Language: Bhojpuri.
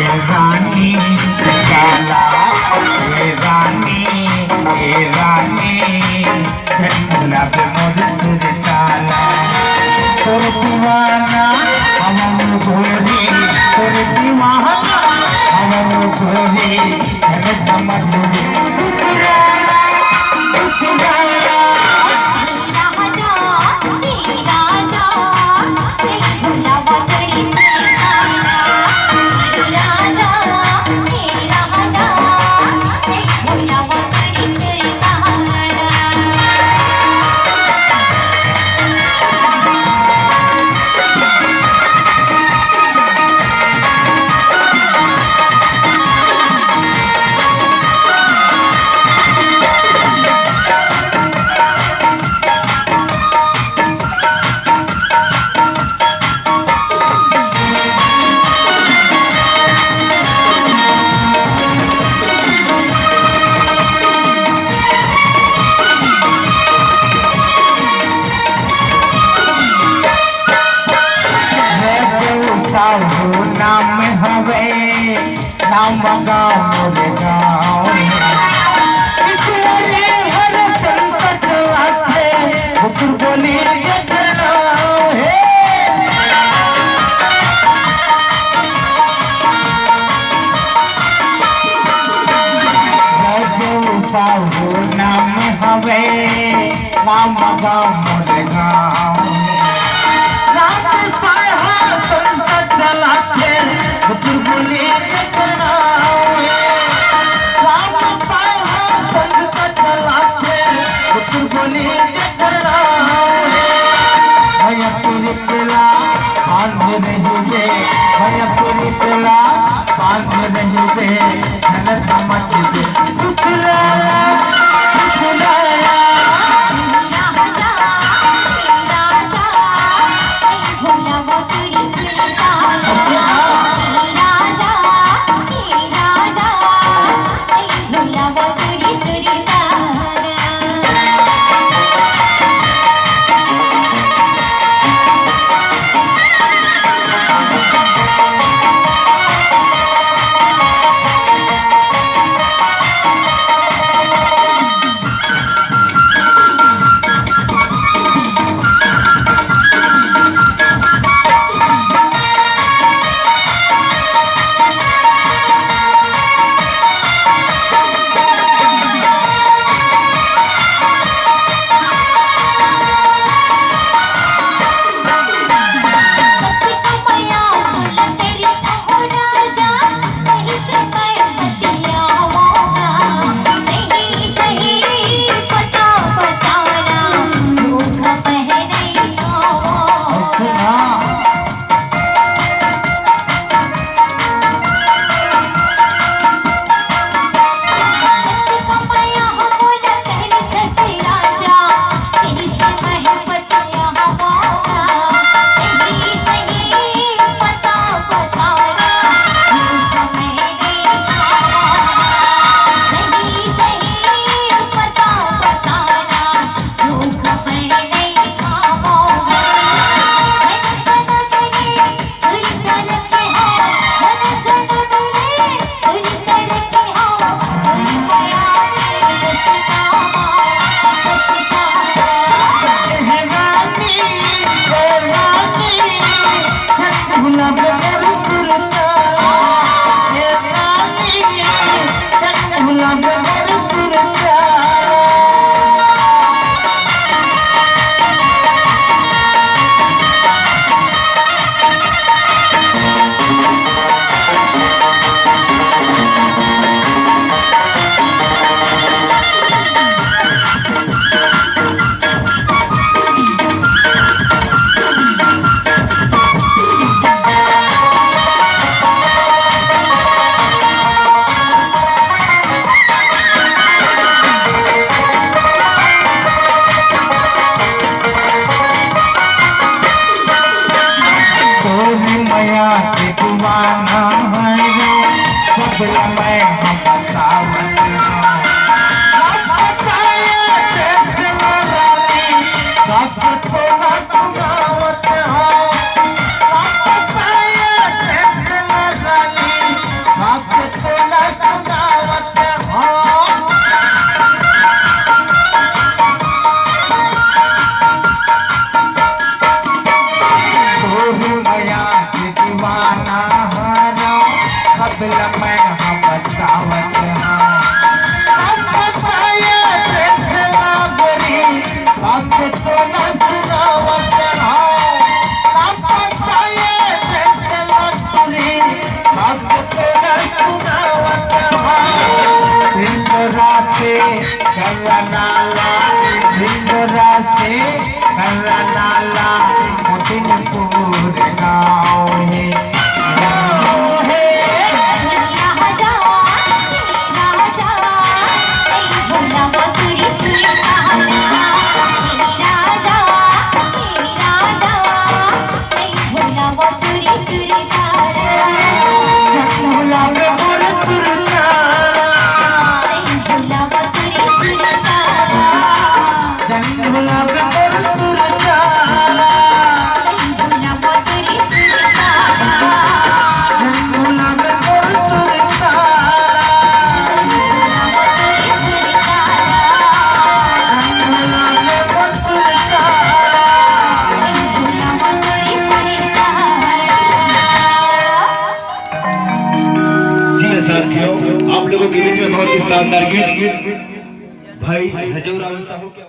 रानी काला रानी झंडा पे मोर सुर काला तोर दीवाना हम घोरी तोर दीवाना हम घोरी झंडा मधुरी नाम हवे नाम गाँव गाँव हर संकट आसे हुकुर बोली नाम हवे नाम गाँव गाँव कबिल मैं हम बतावत हम बताया फैसला गोरी बात को न सुनावत हम बताया फैसला गोरी बात को न सुनावत दिन राते करनाला दिन राते करनाला मोतीपुर गाँव है साथियों, आप लोगों के बीच में बहुत ही शानदार गीत भाई हजूर